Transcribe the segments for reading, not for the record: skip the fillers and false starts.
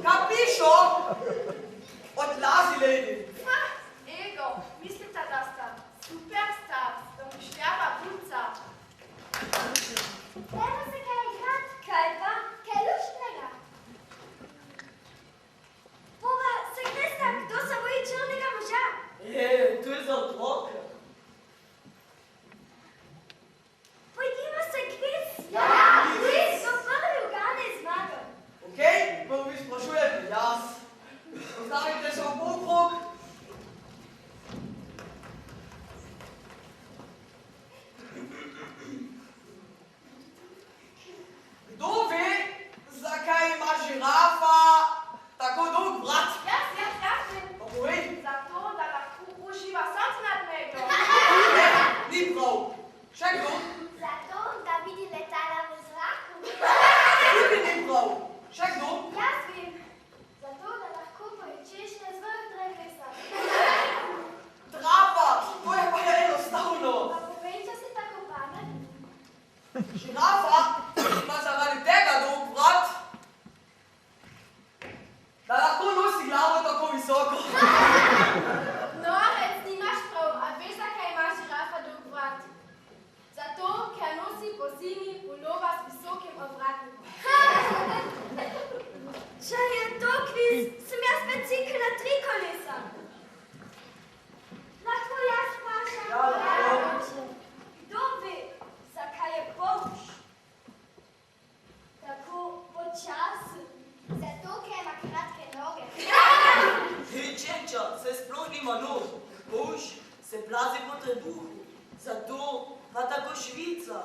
Capisco? Odlazi, lady. Ego, mislite, da sta superstar, da mu šljava punca. Evo se kaj igrat. Kaj pa? Kaj luštnega? Bova, se gresta, kdo se boji črnega moža? To je za otroke. Pojdimo se kviz. Ja, kviz. So prvi ugane zmagal. Okej, prvo vi sprašujete, jaz. Postavite se v polkrog. Kdo ve, zakaj ima žirafa tako dolg vrat? Jaz vem. Pa povej. Zato, da lahko uživa sonce nad njega. Ne, ni prav. Še kdo? Zato, da vidi letala v zraku. Tudi ni prav. Še kdo? Jaz vem. Zato, da lahko poječeš na zvrh drevesa. Trapa, to je pa enostavno. Pa povej, če si tako pametna. Žirafa ima zaradi tega dolg vrat, da lahko nosi glavo tako visoko. Norec, nimaš prav, a veš, zakaj ima žirafa dolg vrat? Zato, ker nosi po zimi pulova s visokim ovratnikom. Če je to kviz, sem jaz bicikl na 3 kolesa. Lahko jaz vprašam? Ja, lahko. Kdo ve, zakaj je polž tako počasen? Zato, ker ima kratke noge. Čenča se sploh nima nog, polž se plazi po trebuhu, zato pa tako švica.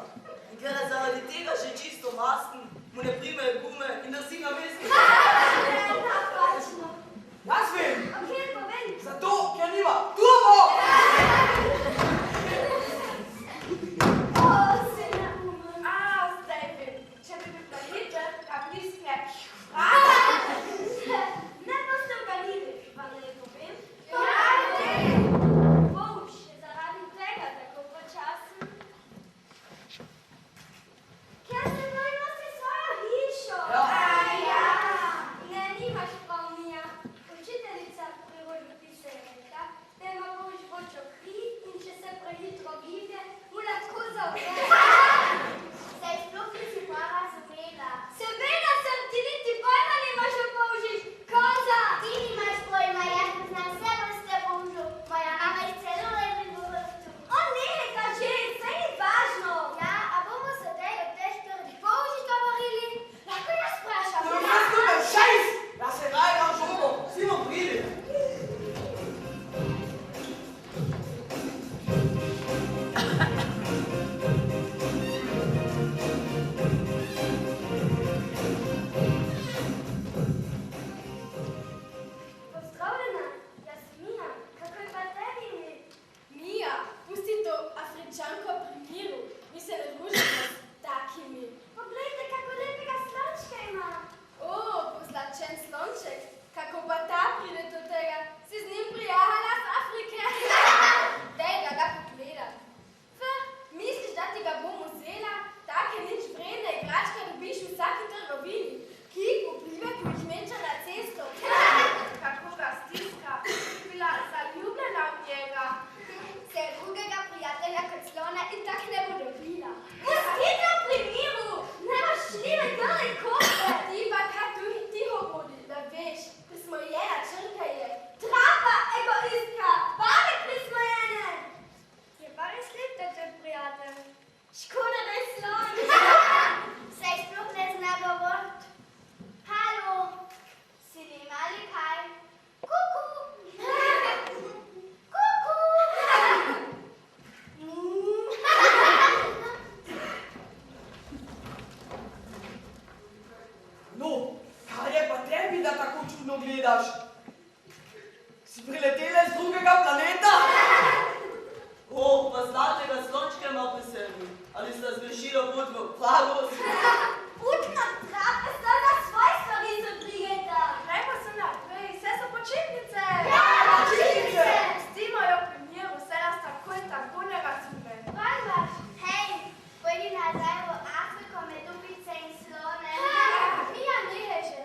In ker je zaradi tega že čisto masten, mu ne primejo gume in nosi na mestu. Napačno. Jaz vem, Ok, povej. zato ker nima turbo. O, se naumem. Zdaj vem, če bi bil planete, kapliskne. Ne boste uganili, pa ne povem. Ja, Polž je zaradi tega tako počasen. Ker se noj nosi svojo hišo. Ja. Ne, nimaš prav, Mija. Učiteljica prirodopisa je rekla, da ima polž vročo kri in če se prehitro giblje, mu lahko zaure. Saj sploh nisi pa razumela. Seveda sem, ti niti pojma nimaš o polžih. Koza! Ti nimaš pojma, jaz poznam vse vrste polžov. Moja mama jih celo lepi v vrtu. O ne, kaži, saj ni važno. Ja, a bomo sedaj o teh prvih polžih govorili? Lahko jaz vprašam? To je vse skupaj šejs. Jaz se raje na žogo, vsi vam pride. Pozdravljena, jaz sem Mija. Kako je pa tebi ime? Mija, pusti to Afričanko pri miru. Mi se ne družimo s takimi. Poglejte, kako lepega slončka ima. O, pozlačen slonček. Kako pa ta pride do tega? Si z njim prijahala z Afrike? Dej, da ga pogledam. Misliš, da ti ga bom vzela? Take nič vredne igračke dobiš v vsaki trgovini. Ki vplive, ko jih menča na cesto. Kako ga stiska. Bila zaljubljena v njega. Se drugega prijatelja kot slona in tak ne bo dobila. Pustite v primiru! Nemošljive grle koze! Ti pa kaj tu tiho bodi, da veš, prismojena črnka je. Trapa, egoistka! Babe prismojene! Je pa res lep ta tvoj prijatelj. Škoda, da je slon. Saj sploh ne zna govoriti. Halo, si nima ali kaj? Kuku! Kuku! No, kaj je pa tebi, da tako čudno gledaš? Si priletela iz drugega planeta? O, pa zlatega slončka ima pri sebi. Ali sta zgrešila pot v Pagos? Putna trapa sta na svoj stvari zabrigeta. Kaj pa se naprej, vse so počitnice. Ja, počitnice. Pustimo jo pri miru, vse nas tako in tako ne razume. Barbaš, hej, pojdi nazaj v Afriko med dubice in slone. Mija, nehaj že.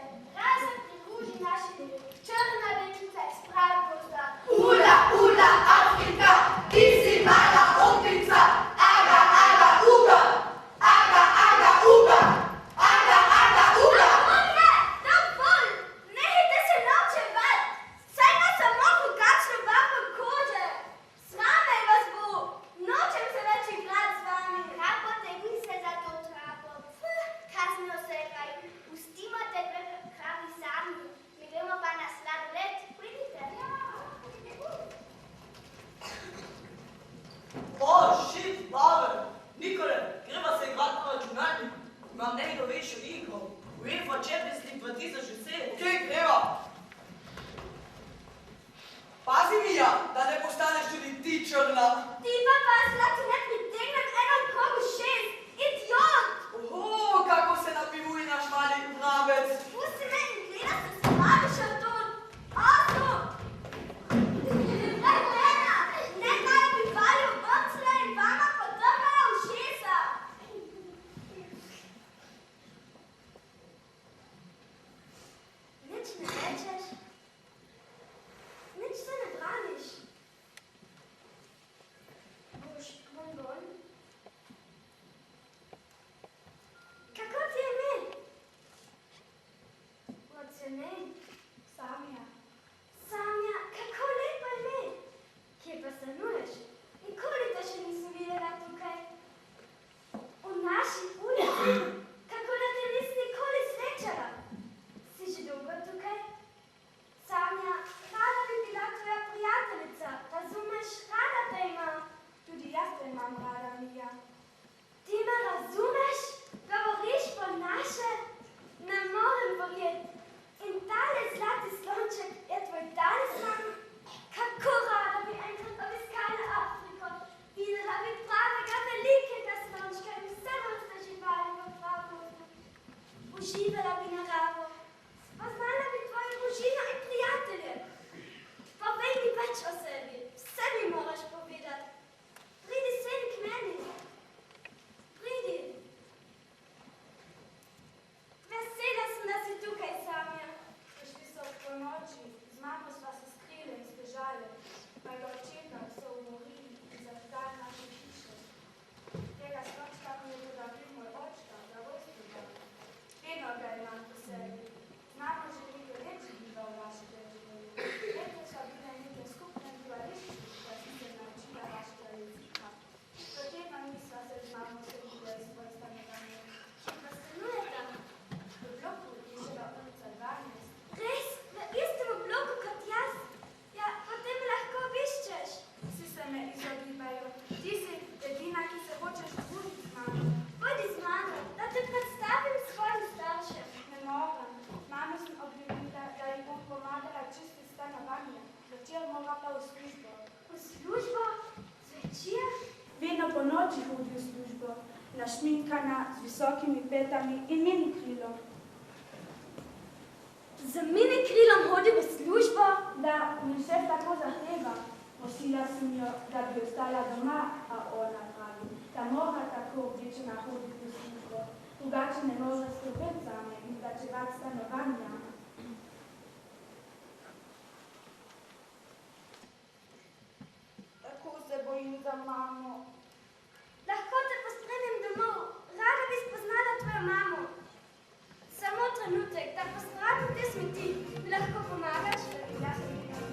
noči hodi v službo, našminkana, z visokimi petami in minikrilom. Z minikrilom hodi v službo? Da, mi šef tako zahteva. Prosila sem jo, da bi ostala doma, a ona pravi, da mora tako oblečena hoditi v službo, drugače ne more skrbeti zame in plačevati stanovanja. Tako se bojim za mamo. Lahko te pospremim domov. Rada bi spoznala tvojo mamo. Samo trenutek, da pospravim te smeti. Mi lahko pomagaš, da bi jaz odbila.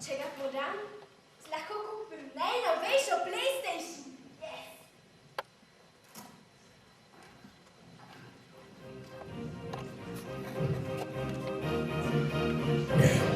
Če ga prodam, lahko kupim najnovejšo PlayStation. Yes!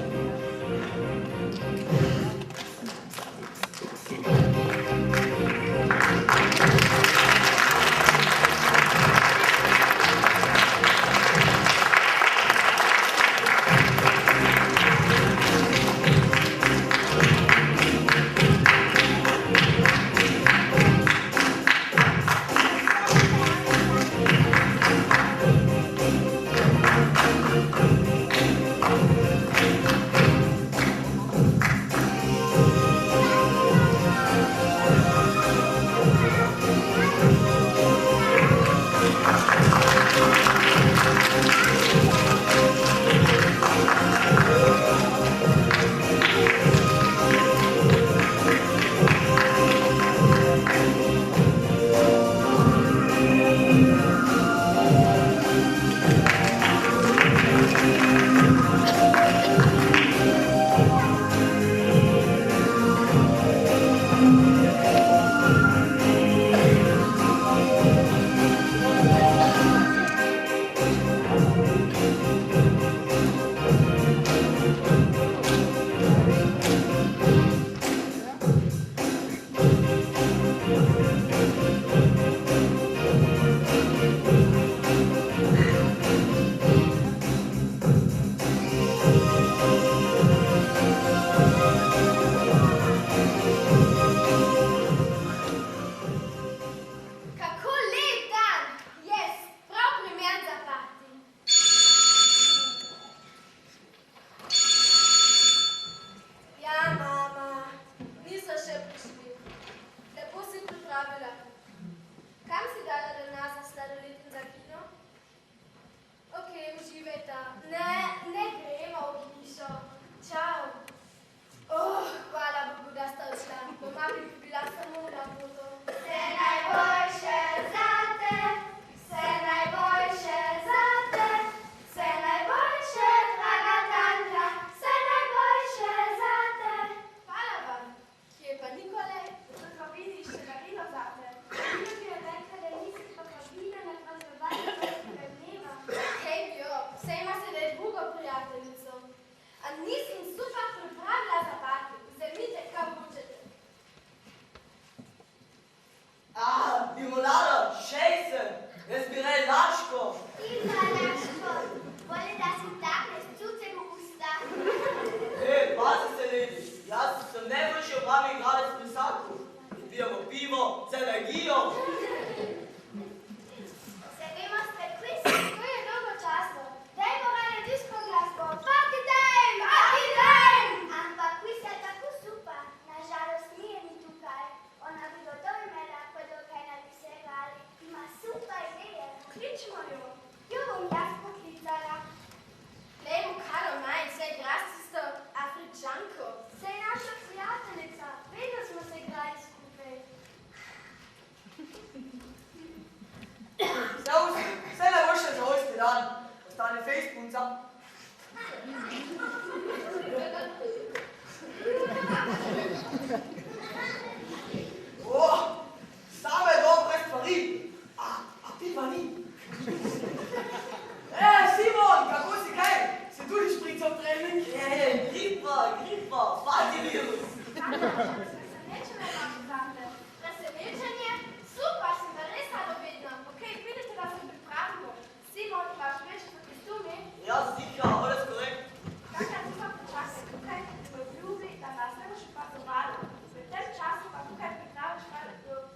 Presenečenje? Super, sem pa res radovedna. Ok, vidite, da se pripravimo. Simon, imaš več kostumi? Ja, sicher, alles korrekt. Kakšna ti pa počasi tukaj v obljubi, da nas ne boš opazovalo. V tem času pa tukaj pripraviš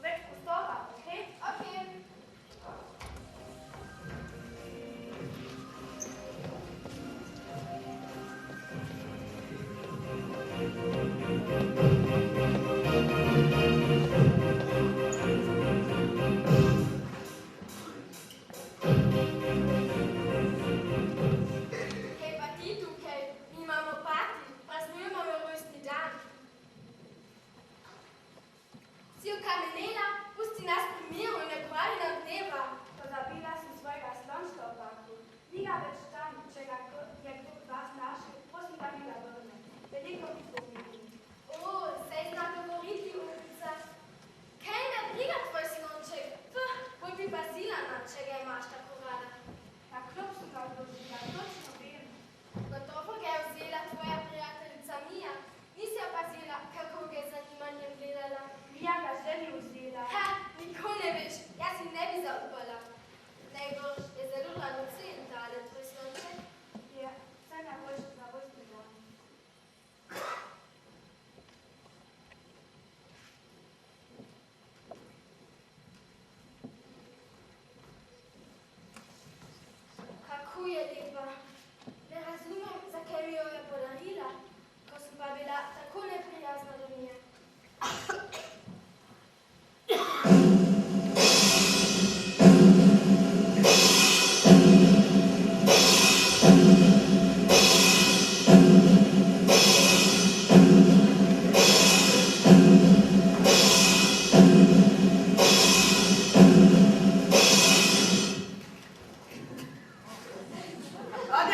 več prostora, ok? Ok. Kaj pa ti tukaj? Mi imamo party, praznujemo moj rojstni dan. Si okamenela, pusti nas pri miru in ne kvari nam dneva. Pozabila si svojega slončka v baku. Ni ga več tam, če ga je kdo od vas našel, prosim, da mi ga vrne. Veliko mi pomeni. O, saj zna govoriti, ulica. Kaj me briga tvoj slonček? Bolj bi pazila na, če ga imaš tako rada. Na klop sem ga odložila, točno vem. Gotovo ga je vzela tvoja prijateljica Mija. Nisi opazila, kako ga je z zanimanjem gledala. Mija ga že ni vzela. Ha, nikoli ne veš, jaz si ne bi zaupala. Najbrž je zelo radocen tale tvoj slonček. Je vse najboljše za rojstni dan. Kako je lepa. Ne razumem, zakaj mi jo je podarila, ko sem pa bila tako neprijazna do nje. Radi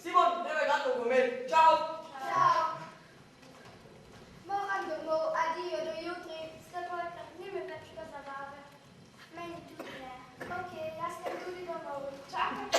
Simon, gremo igrati nogomet. Čau! Ciao. Moram domov, adijo do jutri. Stopojka, ni mi več do zabave. Meni tudi ne. Ok, jaz sem tudi domov. Čakajte.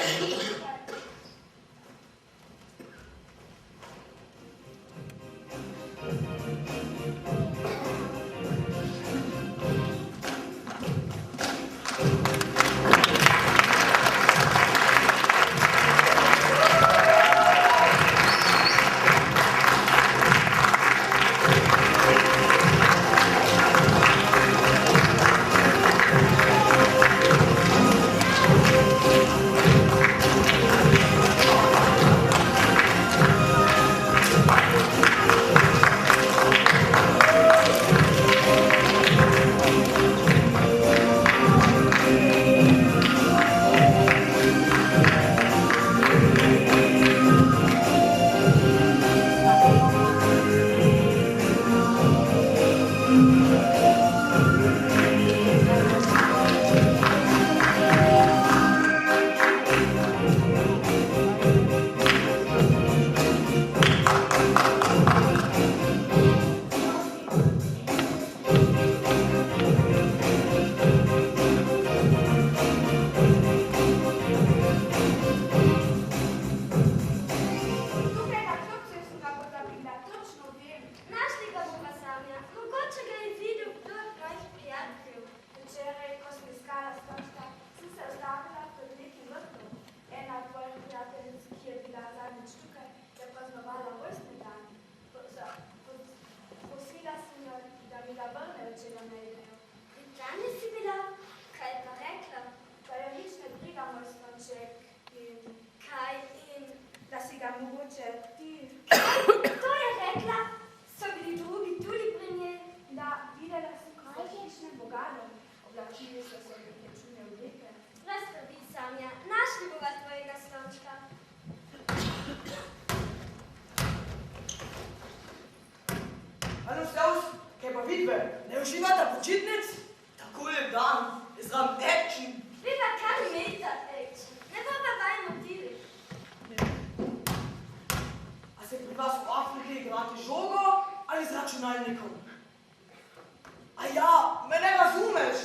Ne uživate počitnic? Tako je dan, jaz vam action. Vi pa kar meta action. Ne bo pa vaj motivi. A se pri vas v Afriki igrate žogo ali z računalnikom? A ja, me ne razumeš.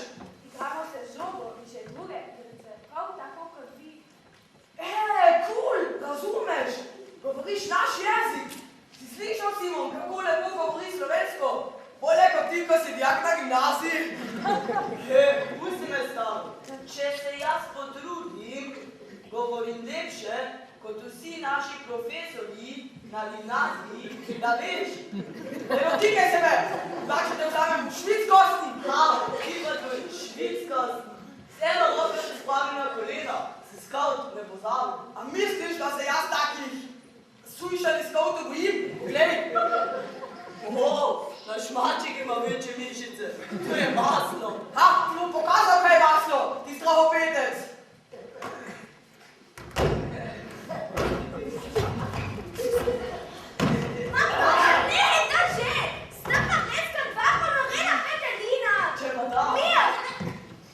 Igramo se z žogo in še druge igrice, prav tako kot vi. Cool, razumeš? Govoriš naš jezik. Si slišal, Simon, kako lepo govori slovensko? Bolje kot ti, ko si dijak na gimnaziji. Pusti me staro. Če se jaz potrudim, govorim lepše, kot vsi naši profesorji na gimnaziji, da veš. Ne dotikaj se me, znači te vzamem švickosti. Ti pa tvoj švickosti. Vseeno lahko se spavim na kolena, se skaut ne pozabi. A misliš, da se jaz takih sujšali skautov bojim? Poglej. Naš maček ima večje mišice. To je maslo. Ti bom pokazal, kaj je maslo, ti strahopetec. Ne, to že! Strpa mesto dva ponorena petelina! Če pa da. Mir!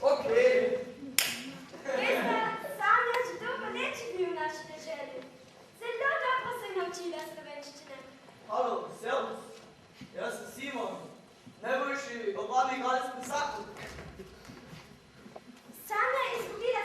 Okej. Veste, Sanja že dolgo ne živi v naši deželi. Zelo dobro se je naučila slovenščine. Halo, servus. Jaz sem Simon, najboljši obalni igralec v Saku. Sanja je izgubila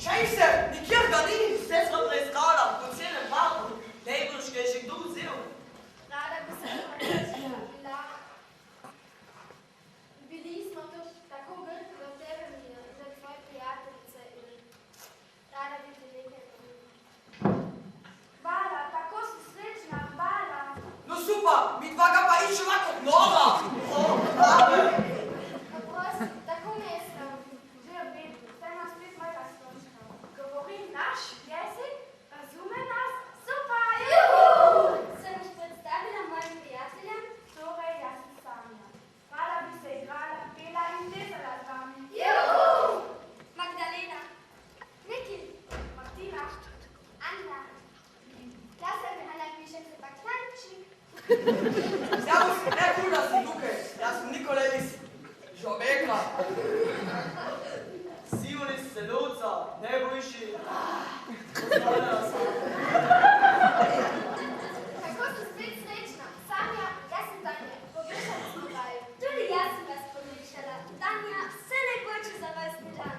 Šej se, nikjer ga ni. Vse smo preiskala, po celem parku. Najbrž, kaj je že kdo vzel. Rada bi se bila. Bili smo tu tako grdi do tebe, Mija, in do tvoje prijateljice in rada bi ti nekaj povedala. Hvala, tako si srečna, hvala. No super, mi dva ga pa iščeva kot nova. Prosim, tako me je sram. Že v redu, zdaj nas spet mojega slončka. Govori naš jezik, razume nas, super! Sem už predstavila mojim prijateljem. Torej, jaz sem Sanja. Rada bi se igrala, pela in plesala z vami. Magdalena, Niki, Martina, Anna. Jaz sem Hanna Pišek, se pa Klančik. Servus, ne cool, da si tukaj. Jaz sem Nikolelis. Žobeka. Simon iz Celovca, najboljši. Pozdravljena sem. Kako sem spet srečna. Sanja, jaz sem Tanja. Pogrešali smo vaju. Tudi jaz sem vas pogrešala. Tanja, vse najboljše za rojstni dan.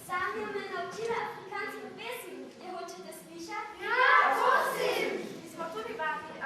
Sanja me naučila afrikansko pesem. Je hočete slišati? prosim! Mi smo tudi vabili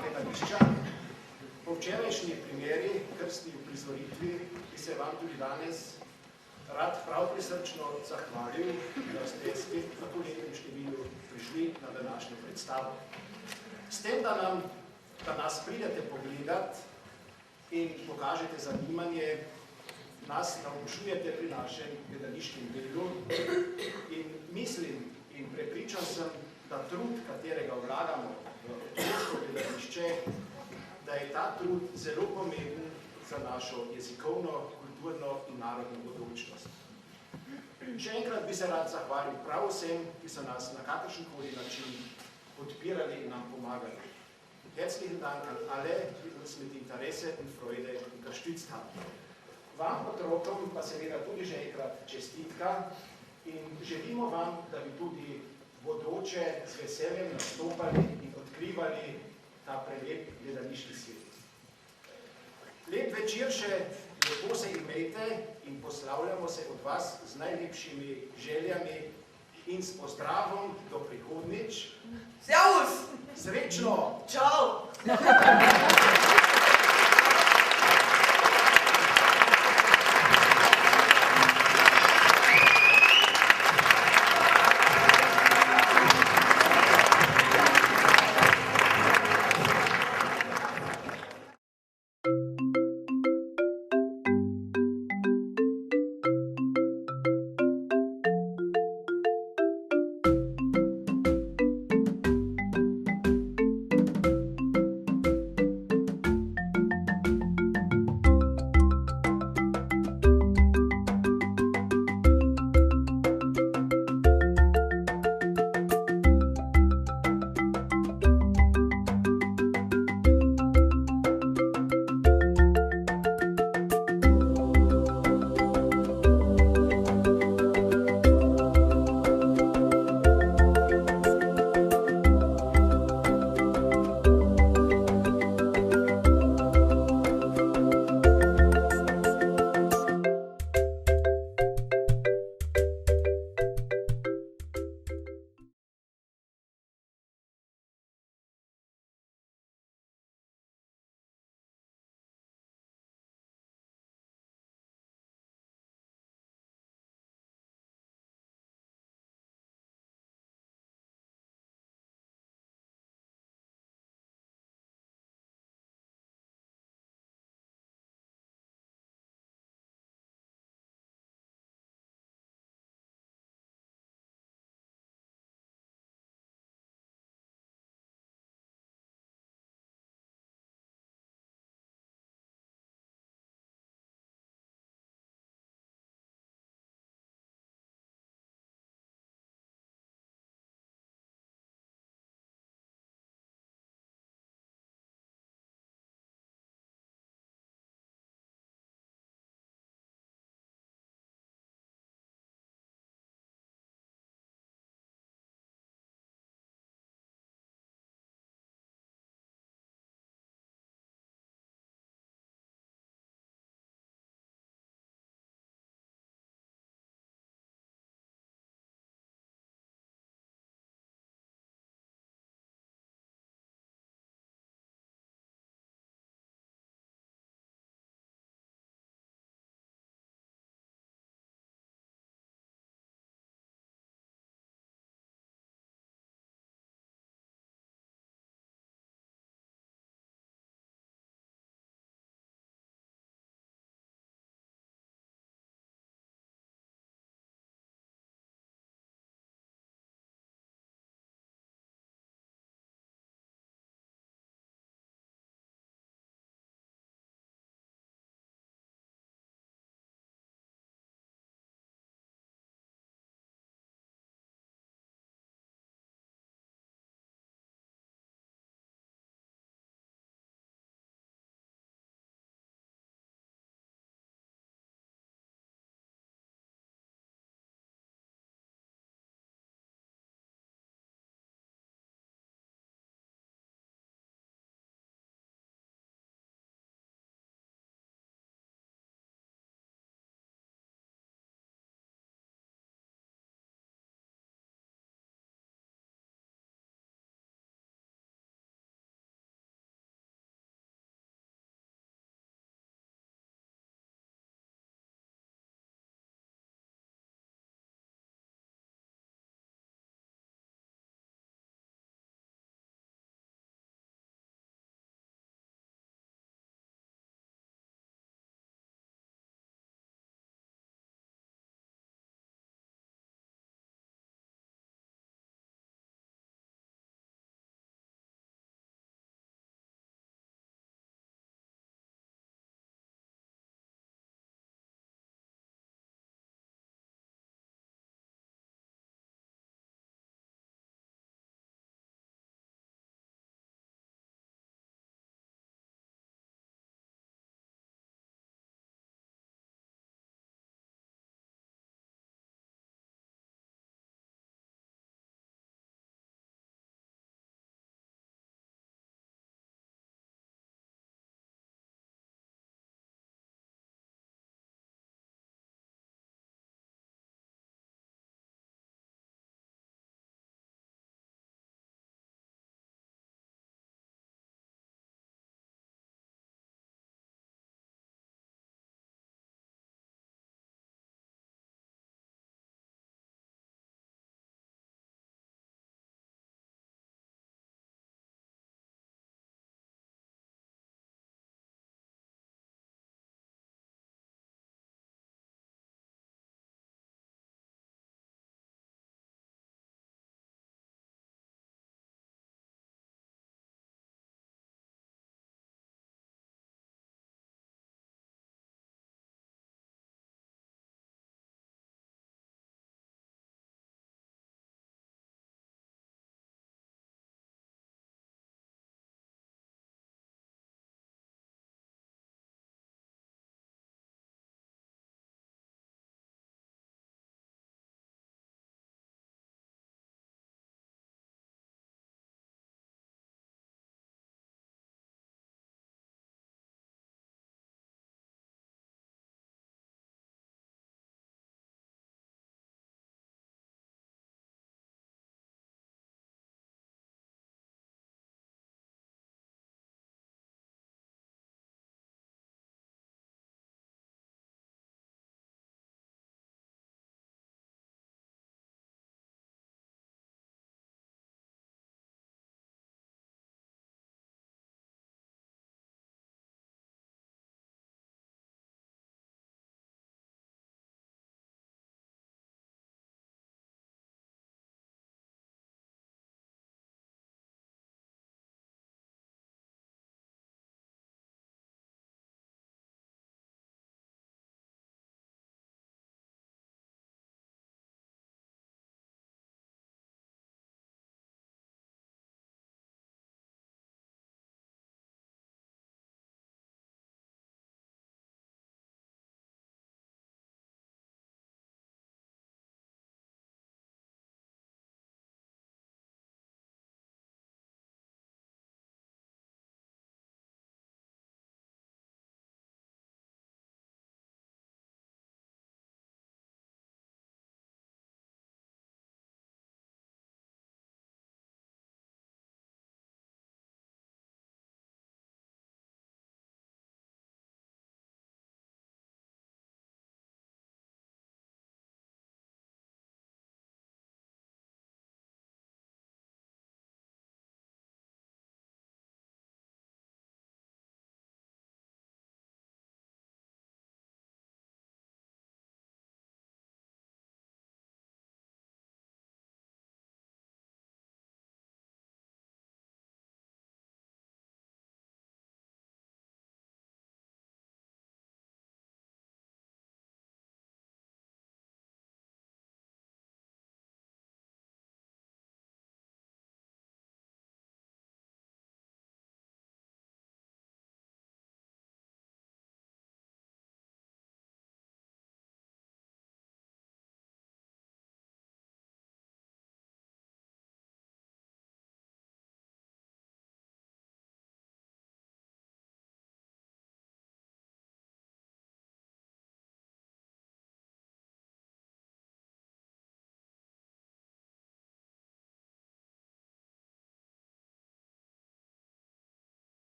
gledališča. Po včerajšnji primeri, krstni uprizoritvi, bi se vam tudi danes rad prav prisrčno zahvalil, da ste spet v tako lepem številu prišli na današnjo predstavo. S tem, da nas pridete pogledat in pokažete zanimanje, nas navdušujete pri našem gledališkem delu in mislim in prepričan sem, da trud, katerega vlagamo v otroško gledališče, da je ta trud zelo pomemben za našo jezikovno, kulturno in narodno bodočnost. Še enkrat bi se rad zahvalil prav vsem, ki so nas na kakršenkoli način podpirali in nam pomagali. Herzlichen Dank an alle, die uns mit Interesse und Freude unterstützt haben. Vam, otrokom, pa seveda tudi že enkrat čestitka in želimo vam, da bi tudi bodoče z veseljem nastopali in odkrivali ta prelep gledališki svet. Lep večer še, lepo se imejte in poslavljamo se od vas z najlepšimi željami in s pozdravom do prihodnič. Servus! Srečno! Čau!